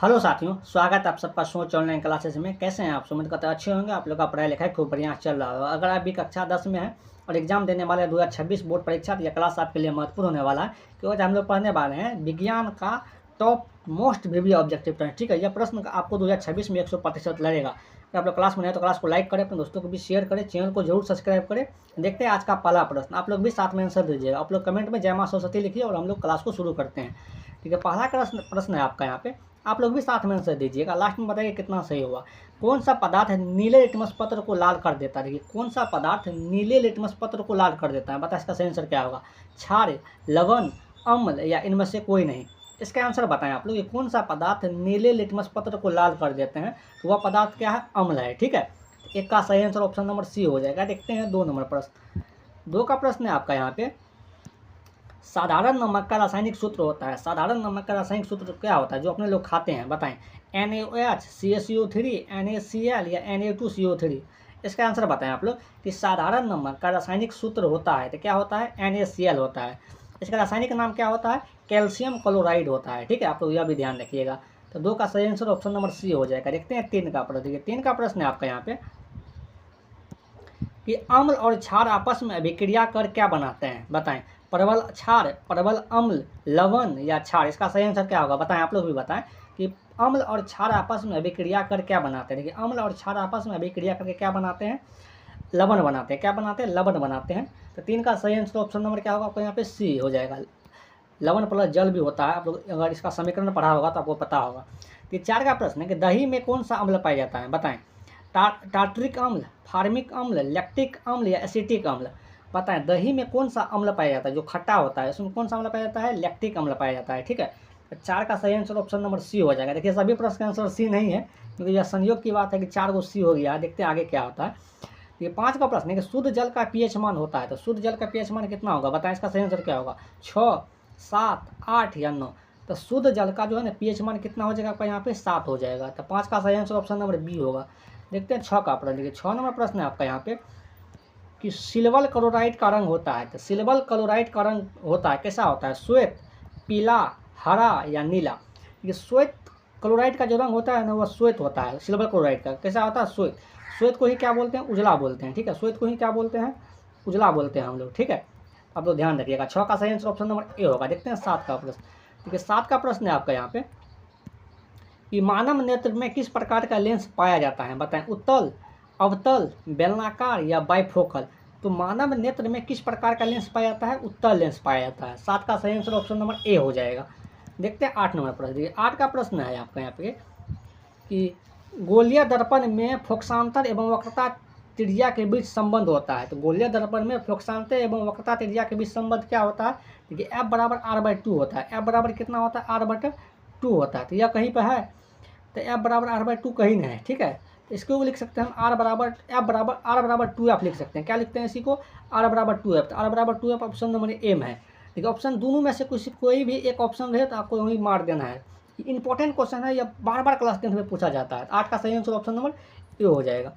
Hello साथियों, स्वागत है आप सबका सोच ऑनलाइन क्लासेस में। कैसे हैं आप? उम्मीद करते हैं अच्छे होंगे। आप लोग का पढ़ाई लिखाई खूब बढ़िया चल रहा होगा। अगर आप भी कक्षा 10 में हैं और एग्जाम देने वाले 2026 बोर्ड परीक्षा, तो यह क्लास आपके लिए महत्वपूर्ण होने वाला है, क्योंकि हम लोग पढ़ने वाले हैं विज्ञान का टॉप मोस्ट प्रीवियस ऑब्जेक्टिव प्रश्न। ठीक है, यह प्रश्न आपको 2026 में 100% लगेगा। अगर आप लोग क्लास में हैं तो क्लास को लाइक करें, अपने दोस्तों को भी शेयर करें, चैनल को जरूर सब्सक्राइब करें। देखते हैं आज का पहला प्रश्न। आप लोग भी साथ में आंसर दीजिएगा। आप लोग कमेंट में जय मां सरस्वती लिखिए और हम लोग क्लास को शुरू करते हैं। ठीक है, पहला प्रश्न है आपका यहाँ पे। आप लोग भी साथ में आंसर दीजिएगा, लास्ट में बताइए कितना सही हुआ। कौन सा पदार्थ नीले लिटमस पत्र को लाल कर देता है? देखिए, कौन सा पदार्थ नीले लिटमस पत्र को लाल कर देता है? बताए इसका सही आंसर क्या होगा। क्षार, लवण, अम्ल या इनमें से कोई नहीं? इसका आंसर बताएं आप लोग। ये कौन सा पदार्थ नीले लिटमस पत्र को लाल कर देते हैं? तो वह पदार्थ क्या है? अम्ल है। ठीक है, एक का सही आंसर ऑप्शन नंबर सी हो जाएगा। देखते हैं 2 नंबर प्रश्न। 2 का प्रश्न है आपका यहाँ पे। साधारण नमक का रासायनिक सूत्र होता है। साधारण नमक का रासायनिक सूत्र क्या होता है जो अपने लोग खाते हैं? बताएं। NaOH, CaCO3, NaCl या Na2CO3? इसका आंसर बताएं आप लोग कि साधारण नमक का रासायनिक सूत्र होता है तो क्या होता है? NaCl होता है। इसका रासायनिक नाम क्या होता है? कैल्शियम क्लोराइड होता है। ठीक है, आप लोग यह भी ध्यान रखिएगा। तो 2 का सही आंसर ऑप्शन नंबर सी हो जाएगा। देखते हैं 3 का प्रश्न। देखिए, 3 का प्रश्न है आपका यहाँ पे कि अम्ल और क्षार आपस में अभिक्रिया कर क्या बनाते हैं? बताएं। परवल क्षार, परवल अम्ल, लवण या क्षार? इसका सही आंसर क्या होगा? बताएं, आप लोग भी बताएं कि अम्ल और क्षार आपस में अभिक्रिया कर क्या बनाते हैं। देखिए, अम्ल और क्षार आपस में अभिक्रिया करके क्या बनाते हैं? लवण बनाते हैं। क्या बनाते हैं? लवण बनाते हैं। तो 3 का सही आंसर ऑप्शन नंबर क्या होगा आपको यहाँ पे? सी हो जाएगा। लवण प्लस जल भी होता है। आप लोग अगर इसका समीकरण पढ़ा होगा तो आपको पता होगा। तो 4 का प्रश्न है कि दही में कौन सा अम्ल पाया जाता है? बताएं। टार्ट्रिक अम्ल, फार्मिक अम्ल, लैक्टिक अम्ल या एसिटिक अम्ल? बताएं, दही में कौन सा अम्ल पाया जाता है जो खट्टा होता है? उसमें कौन सा अम्ल पाया जाता है? लैक्टिक अम्ल पाया जाता है। ठीक है, तो 4 का सही आंसर ऑप्शन नंबर सी हो जाएगा। देखिए, सभी प्रश्न का आंसर सी नहीं है, क्योंकि यह संयोग की बात है कि 4 को सी हो गया। देखते हैं आगे क्या होता है। ये 5 का प्रश्न है कि शुद्ध जल का pH मान होता है, तो शुद्ध जल का pH मान कितना होगा? बताएं, इसका सही आंसर क्या होगा। 6, 7, 8 या 9? तो शुद्ध जल का जो है ना pH मान कितना हो जाएगा आपका यहाँ पे? 7 हो जाएगा। तो 5 का सही आंसर ऑप्शन नंबर बी होगा। देखते हैं 6 का प्रश्न। देखिए, 6 नंबर प्रश्न है आपका यहाँ पे कि सिल्वर क्लोराइड का रंग होता है। तो सिल्वर क्लोराइड का रंग होता है, कैसा होता है? श्वेत, पीला, हरा या नीला? ये श्वेत क्लोराइड का जो रंग होता है ना, वह श्वेत होता है। सिल्वर क्लोराइड का कैसा होता है? श्वेत। श्वेत को ही क्या बोलते हैं? उजला बोलते हैं। ठीक है, श्वेत को ही क्या बोलते हैं? उजला बोलते हैं हम लोग। ठीक है, आप लोग ध्यान रखिएगा। 6 का सही आंसर ऑप्शन नंबर ए होगा। देखते हैं 7 का प्रश्न। ठीक है, 7 का प्रश्न है आपका यहाँ पे कि मानव नेत्र में किस प्रकार का लेंस पाया जाता है? बताएं। उत्तल, अवतल, बेलनाकार या बाइफोकल? तो मानव नेत्र में किस प्रकार का लेंस पाया जाता है? उत्तल लेंस पाया जाता है। 7 का सही आंसर ऑप्शन नंबर ए हो जाएगा। देखते हैं 8 नंबर प्रश्न। देखिए, 8 का प्रश्न है आपका यहाँ पे कि गोलीय दर्पण में फोकसांतर एवं वक्रता त्रिज्या के बीच संबंध होता है। तो गोलीय दर्पण में फोकसांतर एवं वक्रता त्रिज्या के बीच संबंध क्या होता है? देखिए, F बराबर R/2 होता है। F बराबर कितना होता है? R/2 होता है। तो यह कहीं पर है, तो F बराबर R/2 कहीं नहीं है। ठीक है, तो इसको लिख सकते हैं हम R बराबर 2F लिख सकते हैं। क्या लिखते हैं इसी को? R बराबर 2F। तो R बराबर 2F ऑप्शन नंबर एम है। देखिए, ऑप्शन दोनों में से कोई भी एक ऑप्शन रहे तो आपको वही मार देना है। इंपॉर्टेंट क्वेश्चन है, यह बार बार क्लास 10 में पूछा जाता है। 8 का सही आंसर ऑप्शन नंबर ए हो जाएगा।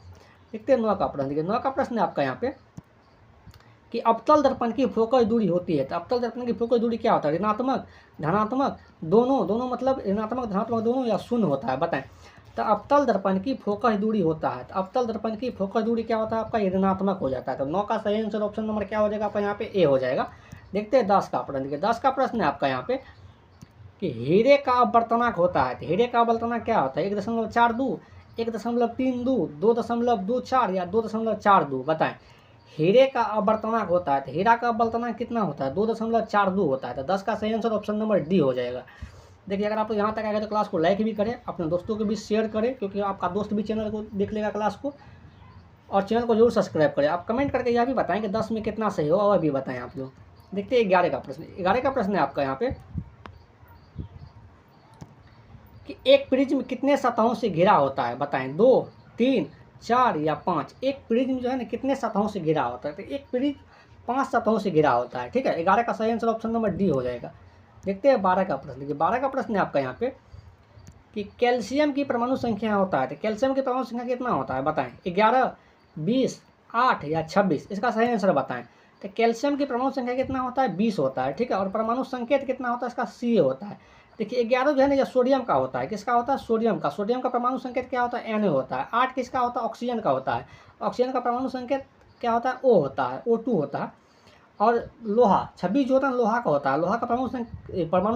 देखते हैं 9 का प्रश्न। देखिए, 9 का प्रश्न है आपका यहाँ पे कि अवतल दर्पण की फोकस दूरी होती है। तो अवतल दर्पण की फोकस दूरी क्या होता है? ऋणात्मक, धनात्मक, दोनों मतलब ऋणात्मक धनात्मक दोनों या शून्य होता है? बताएं। तो अवतल दर्पण की फोकस दूरी होता है, तो अवतल दर्पण की फोकस दूरी क्या होता है आपका? ऋणात्मक हो जाता है। तो 9 का सही आंसर ऑप्शन नंबर क्या हो जाएगा आपका यहाँ पे? ए हो जाएगा। देखते हैं 10 का प्रश्न। देखिए, 10 का प्रश्न है आपका यहाँ पे कि हीरे का अवर्तनांक होता है। तो हीरे का अवर्तनांक क्या होता है? 1.42, 1.32, 2.24 या 2.42? बताएं। हीरे का अवर्तनांक होता है, तो हीरा का अवर्तनांक कितना होता है? 2.42 होता है। तो 10 का सही आंसर ऑप्शन नंबर डी हो जाएगा। देखिए, अगर आप यहाँ तक आएगा तो क्लास को लाइक भी करें, अपने दोस्तों को भी शेयर करें, क्योंकि आपका दोस्त भी चैनल को देख लेगा क्लास को, और चैनल को जरूर सब्सक्राइब करें। आप कमेंट करके यह भी बताएं कि 10 में कितना सही हो, और भी बताएं आप लोग। देखते हैं 11 का प्रश्न। 11 का प्रश्न है आपका यहाँ पे कि एक प्रिज्म कितने सतहों से घिरा होता है? बताएं। 2, 3, 4 या 5? एक प्रिज्म जो है ना कितने सतहों से घिरा होता है? तो एक प्रिज्म 5 सतहों से घिरा होता है। ठीक है, 11 का सही आंसर ऑप्शन नंबर डी हो जाएगा। देखते हैं 12 का प्रश्न। देखिए, 12 का प्रश्न है आपका यहाँ पे कि कैल्शियम की परमाणु संख्या होता है। तो कैल्शियम की परमाणु संख्या कितना होता है? बताएं। 11, 20, 8 या 26? इसका सही आंसर बताएं। तो कैल्शियम की परमाणु संख्या कितना होता है? 20 होता है। ठीक है, और परमाणु संकेत कितना होता है इसका? सी होता है। देखिए 11 जो है ना, ये सोडियम का होता है। किसका होता है? सोडियम का। सोडियम का परमाणु संकेत क्या होता है? Na होता है। 8 किसका होता है? ऑक्सीजन का होता है। ऑक्सीजन का परमाणु संकेत क्या होता है? O होता है, O2 होता है। और लोहा 26 जो होता है लोहा का होता है। लोहा का परमाणु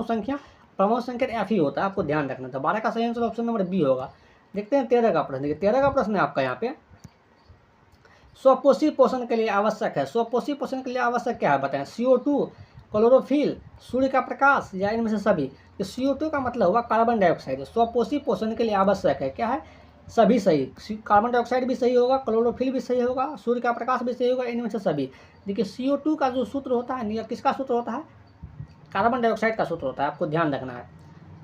संख्या परमाणु संकेत Fe होता है, आपको ध्यान रखना था। 12 का सही आंसर ऑप्शन नंबर बी होगा। देखते हैं 13 का प्रश्न। देखिए 13 का प्रश्न है आपका यहाँ पे, स्वपोषी पोषण के लिए आवश्यक है। स्वपोषी पोषण के लिए आवश्यक क्या है बताएं? CO2, क्लोरोफिल, सूर्य का प्रकाश या इनमें से सभी। तो CO2 का मतलब हुआ कार्बन डाइऑक्साइड। स्वपोषी पोषण के लिए आवश्यक है क्या है? सभी सही। कार्बन डाइऑक्साइड भी सही होगा, क्लोरोफिल भी सही होगा, सूर्य का प्रकाश भी सही होगा, इनमें से सभी। देखिए CO2 का जो सूत्र होता है, किसका सूत्र होता है? कार्बन डाइऑक्साइड का सूत्र होता है, आपको ध्यान रखना है।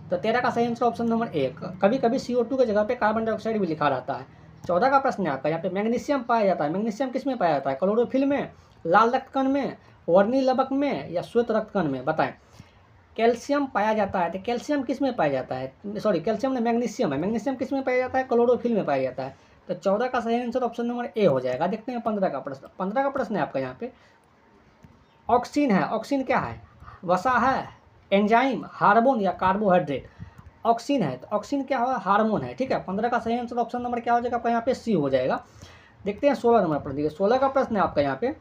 तो 13 का सही आंसर ऑप्शन नंबर 1। कभी कभी CO2 की जगह पे कार्बन डाइऑक्साइड भी लिखा रहता है। 14 का प्रश्न है आपका, यहाँ पे मैग्नीशियम पाया जाता है। मैग्नीशियम किस में पाया जाता है? क्लोरोफिल में, लाल रक्त कण में, वर्णी लवक में या श्वेत रक्त कण में? बताएं। कैल्शियम पाया जाता है, तो कैल्शियम किस में पाया जाता है? सॉरी, कैल्शियम ने मैग्नीशियम है। मैग्नीशियम किस में पाया जाता है? क्लोरोफिल में पाया जाता है। तो 14 का सही आंसर ऑप्शन नंबर ए हो जाएगा। देखते हैं 15 का प्रश्न। 15 का प्रश्न है आपका यहाँ पे, ऑक्सीन है। ऑक्सीन क्या है? वसा है, एंजाइम, हार्मोन या कार्बोहाइड्रेट? ऑक्सीन है, तो ऑक्सीन क्या होगा? हार्मोन है। ठीक है, 15 का सही आंसर ऑप्शन नंबर क्या हो जाएगा आपका यहाँ पे? सी हो जाएगा। देखते हैं 16 नंबर पर। देखिए 16 का प्रश्न है आपका यहाँ पे,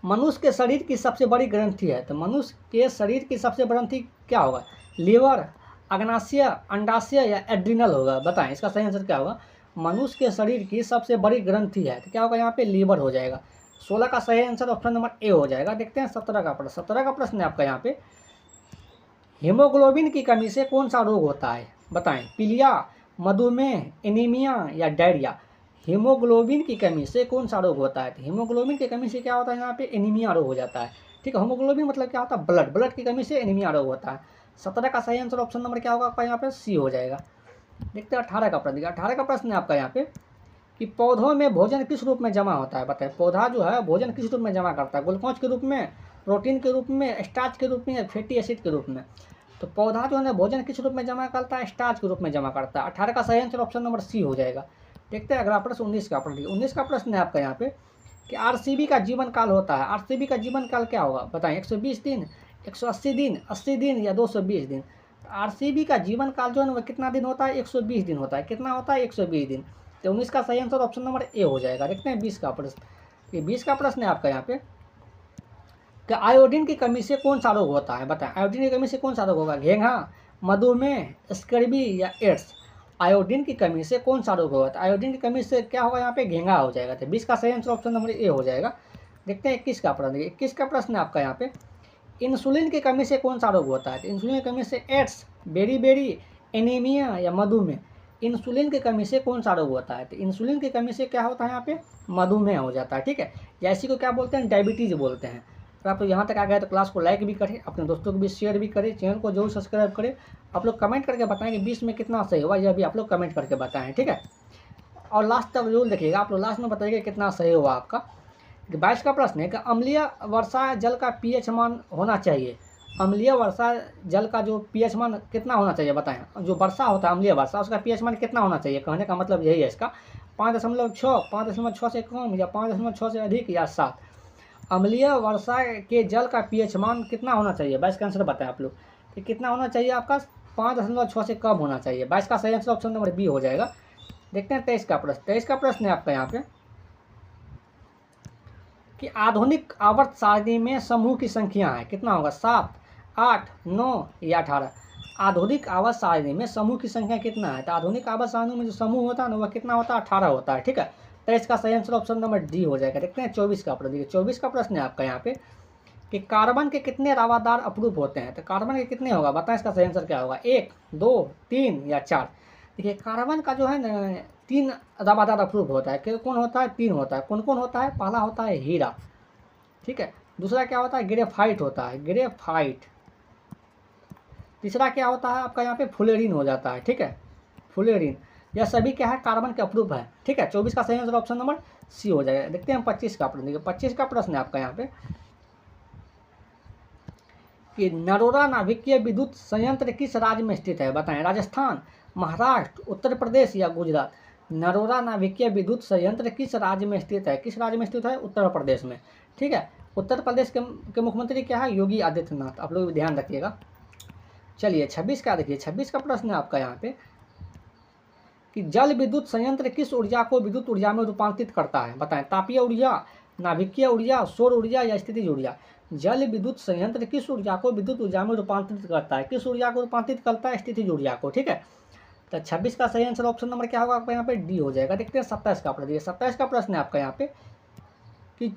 मनुष्य के शरीर की सबसे बड़ी ग्रंथि है। तो मनुष्य के शरीर की सबसे बड़ी ग्रंथि क्या होगा? लीवर, अग्नाशय, अंडाशय या एड्रिनल होगा? बताएं इसका सही आंसर क्या होगा? मनुष्य के शरीर की सबसे बड़ी ग्रंथि है, तो क्या होगा यहाँ पे? लीवर हो जाएगा। 16 का सही आंसर ऑप्शन नंबर ए हो जाएगा। देखते हैं 17 का प्रश्न। 17 का प्रश्न है आपका यहाँ पे, हीमोग्लोबिन की कमी से कौन सा रोग होता है? बताएं। पीलिया, मधुमेह, एनीमिया या डायरिया? हीमोग्लोबिन की कमी से कौन सा रोग होता है? तो हीमोग्लोबिन की कमी से क्या होता है यहाँ पे? एनीमिया रोग हो जाता है। ठीक है, हीमोग्लोबिन मतलब क्या होता है? ब्लड। ब्लड की कमी से एनीमिया रोग होता है। 17 का सही आंसर ऑप्शन नंबर क्या होगा आपका यहाँ पे? सी हो जाएगा। देखते हैं 18 का प्रश्न। 18 का प्रश्न है आपका यहाँ पे, कि पौधों में भोजन किस रूप में जमा होता है? बताएं। पौधा जो है भोजन किस रूप में जमा करता है? ग्लूकोज के रूप में, प्रोटीन के रूप में, स्टार्च के रूप में या फैटी एसिड के रूप में? तो पौधा जो है ना भोजन किस रूप में जमा करता है? स्टार्च के रूप में जमा करता है। 18 का सही आंसर ऑप्शन नंबर सी हो जाएगा। देखते हैं अगला प्रश्न 19 का प्रश्न। 19 का प्रश्न है आपका यहाँ पे, कि आरसीबी का जीवन काल होता है। आरसीबी का जीवन काल क्या होगा? बताएं। 120 दिन, 180 दिन, 80 दिन या 220 दिन? आरसीबी का जीवन काल जो है ना वो कितना दिन होता है? 120 दिन होता है। कितना होता है? 120 दिन। तो 19 का सही आंसर ऑप्शन नंबर ए हो जाएगा। देखते हैं 20 का प्रश्न। ये 20 का प्रश्न है आपका यहाँ पे, कि आयोडीन की कमी से कौन सा रोग होता है? बताएं। आयोडीन की कमी से कौन सा रोग होगा? घेंघा, मधुमेह, स्कर्वी या एड्स? आयोडीन की कमी से कौन सा रोग होगा? तो आयोडीन की कमी से क्या होगा यहाँ पे? घेंघा हो जाएगा। तो 20 का सही आंसर ऑप्शन नंबर ए हो जाएगा। देखते हैं 21 का प्रश्न। 21 का प्रश्न है आपका यहाँ पे, इंसुलिन की कमी से कौन सा रोग होता है? तो इंसुलिन की कमी से एड्स, बेरी, एनीमिया या मधुमेह? इंसुलिन की कमी से कौन सा रोग होता है? तो इंसुलिन की कमी से क्या होता है यहाँ पे? मधुमेह हो जाता है। ठीक है, या इसी को क्या बोलते हैं? डायबिटीज बोलते हैं। तो आप लोग यहाँ तक आ गए तो क्लास को लाइक भी करें, अपने दोस्तों को भी शेयर भी करें, चैनल को जरूर सब्सक्राइब करें। आप लोग कमेंट करके बताएं कि 20 में कितना सही हुआ, यह भी आप लोग कमेंट करके बताएं। ठीक है, और लास्ट तक जरूर देखिएगा। आप लोग लास्ट में बताइएगा कितना सही हुआ आपका। 22 का प्रश्न है कि अम्लीय वर्षा जल का पीएच मान होना चाहिए। अम्लीय वर्षा जल का जो पीएच मान कितना होना चाहिए? बताएं। जो वर्षा होता है अम्लीय वर्षा, उसका पीएच मान कितना होना चाहिए? कहने का मतलब यही है इसका, 5.6, 5.6 से कम या 5.6 से अधिक या 7? अम्लीय वर्षा के जल का पीएच मान कितना होना चाहिए? 22 का आंसर बताएं आप लोग कि कितना होना चाहिए आपका? 5.6 से कम होना चाहिए। 22 का सही आंसर ऑप्शन नंबर बी हो जाएगा। देखते हैं 23 का प्रश्न। 23 का प्रश्न है आपका यहाँ पे, कि आधुनिक आवर्त सारणी में समूह की संख्या है। कितना होगा? 7, 8, 9 या 18? आधुनिक आवर्त सारणी में समूह की संख्या कितना है? तो आधुनिक आवर्त सारणी में जो समूह होता है ना वह कितना होता है? 18 होता है। ठीक है, तो इसका सही आंसर ऑप्शन नंबर डी हो जाएगा। देखते हैं 24 का प्रश्न। 24 का प्रश्न है आपका यहाँ पे, कि कार्बन के कितने रावादार अपरूप होते हैं? तो कार्बन के कितने होगा? बताएं इसका सही आंसर क्या होगा? 1, 2, 3 या 4? देखिए कार्बन का जो है ना 3 रावादार अपरूप होता है। कौन होता है? 3 होता है। कौन कौन होता है? पहला होता है हीरा, ठीक है। दूसरा क्या होता है? ग्रेफाइट होता है, ग्रेफाइट। तीसरा क्या होता है आपका यहाँ पे? फुलेरिन हो जाता है। ठीक है, फुलेरिन। यह सभी क्या है? कार्बन के अपरूप है। ठीक है, 24 का सही आंसर ऑप्शन नंबर सी हो जाएगा। देखते हैं 25 का प्रश्न। देखिए 25 का प्रश्न है आपका यहाँ पे, कि नरोरा नाभिकीय विद्युत संयंत्र किस राज्य में स्थित है? बताएं। राजस्थान, महाराष्ट्र, उत्तर प्रदेश या गुजरात? नरोरा नाभिकीय विद्युत संयंत्र किस राज्य में स्थित है? किस राज्य में स्थित है? उत्तर प्रदेश में। ठीक है, उत्तर प्रदेश के मुख्यमंत्री क्या है? योगी आदित्यनाथ। आप लोग भी ध्यान रखिएगा। चलिए 26 का देखिए, 26 का प्रश्न है आपका यहाँ पे कि जल विद्युत संयंत्र किस ऊर्जा को विद्युत ऊर्जा में रूपांतरित करता है? बताएं। तापीय ऊर्जा, नाभिकीय ऊर्जा, सौर ऊर्जा या स्थितिज ऊर्जा? जल विद्युत संयंत्र किस ऊर्जा को विद्युत ऊर्जा में रूपांतरित करता है? किस ऊर्जा को रूपांतरित करता है? स्थितिज ऊर्जा को। ठीक है, तो 26 का सही आंसर ऑप्शन नंबर क्या होगा आपका यहाँ पे? डी हो जाएगा। देखते हैं 27 का प्रश्न। 27 का प्रश्न है आपका यहाँ पे कि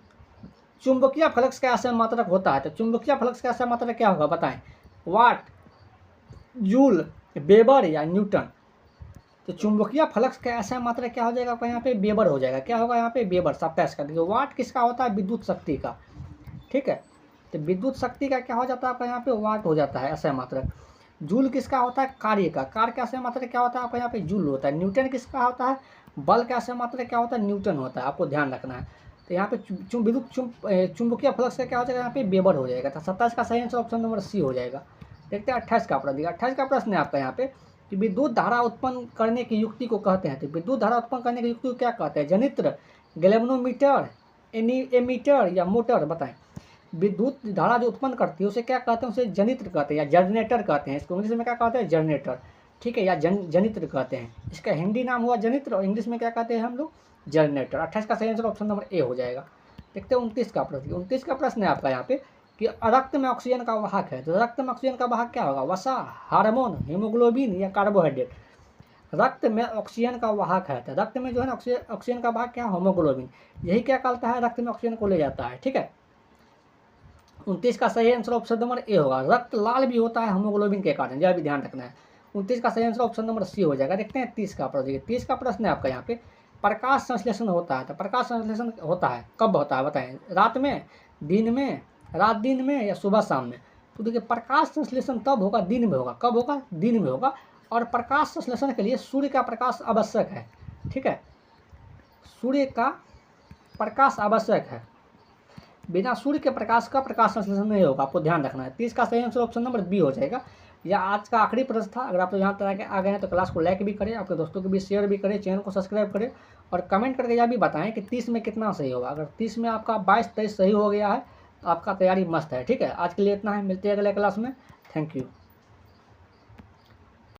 चुंबकीय फ्लक्स का असम मात्रक होता है। तो चुंबकीय फ्लक्स का असम मात्रक क्या होगा? बताएं। वाट, जूल, वेबर या न्यूटन? तो चुंबकीय फ्लक्स का असम मात्रक क्या हो जाएगा आपका यहाँ पे? वेबर हो जाएगा। क्या होगा यहाँ पे? वेबर। 27 का देखिए, वाट किसका होता है? विद्युत शक्ति का। ठीक है, तो विद्युत शक्ति का क्या हो जाता है आपका यहाँ पे? वाट हो जाता है असम मात्रक। जूल किसका होता है? कार्य का। कार्य का असम मात्रक क्या होता है आपका यहाँ पे? जूल होता है। न्यूटन किसका होता है? बल का असम मात्रक क्या होता है? न्यूटन होता है। आपको ध्यान रखना है। तो यहाँ पे चुंबकीय फ्लक्स का क्या हो जाएगा यहाँ पे? वेबर हो जाएगा। तो 27 का सही आंसर ऑप्शन नंबर सी हो जाएगा। देखते हैं 28 का प्रश्न। 28 का प्रश्न है आपका यहाँ पे कि विद्युत धारा उत्पन्न करने की युक्ति को कहते हैं। तो विद्युत धारा उत्पन्न करने की युक्ति को क्या कहते हैं? जनित्र, गैल्वेनोमीटर, एमीटर या मोटर? बताएं। विद्युत धारा जो उत्पन्न करती है उसे क्या कहते हैं? उसे जनित्र कहते हैं या जनरेटर कहते हैं। इसको इंग्लिश में क्या कहते हैं? जनरेटर। ठीक है, या जनित्र कहते हैं। इसका हिंदी नाम हुआ जनित्र और इंग्लिश में क्या कहते हैं हम लोग? जनरेटर। 28 का सही आंसर ऑप्शन नंबर ए हो जाएगा। देखते हैं 29 का प्रश्न। 29 का प्रश्न है आपका यहाँ पे कि रक्त में ऑक्सीजन का वाहक है। तो रक्त में ऑक्सीजन का वाहक क्या होगा? वसा, हार्मोन, हीमोग्लोबिन या कार्बोहाइड्रेट? रक्त में ऑक्सीजन का वाहक है। तो रक्त में जो है ना ऑक्सीजन का वाहक क्या? हीमोग्लोबिन। यही क्या करता है? रक्त में ऑक्सीजन को ले जाता है। ठीक है, 29 का सही आंसर ऑप्शन नंबर ए होगा। रक्त लाल भी होता है हीमोग्लोबिन के कारण, यह भी ध्यान रखना है। 29 का सही आंसर ऑप्शन नंबर सी हो जाएगा। देखते हैं 30 का प्रश्न। 30 का प्रश्न है आपका यहाँ पे प्रकाश संश्लेषण होता है। तो प्रकाश संश्लेषण होता है कब होता है? बताएं। रात में, दिन में, रात दिन में या सुबह शाम में? तो देखिए, प्रकाश संश्लेषण तब होगा दिन में होगा। कब होगा? दिन में होगा। और प्रकाश संश्लेषण के लिए सूर्य का प्रकाश आवश्यक है। ठीक है, सूर्य का प्रकाश आवश्यक है। बिना सूर्य के प्रकाश का प्रकाश संश्लेषण नहीं होगा। आपको ध्यान रखना है। 30 का सही आंसर ऑप्शन नंबर बी हो जाएगा। यह आज का आखिरी प्रश्न था। अगर आप लोग यहाँ तक आ गए हैं तो क्लास को लाइक भी करें, आपके दोस्तों को भी शेयर भी करें, चैनल को सब्सक्राइब करें और कमेंट करके यह भी बताएं कि 30 में कितना सही होगा। अगर 30 में आपका 22-23 सही हो गया है तो आपका तैयारी मस्त है। ठीक है, आज के लिए इतना है। मिलते हैं अगले क्लास में। Thank you.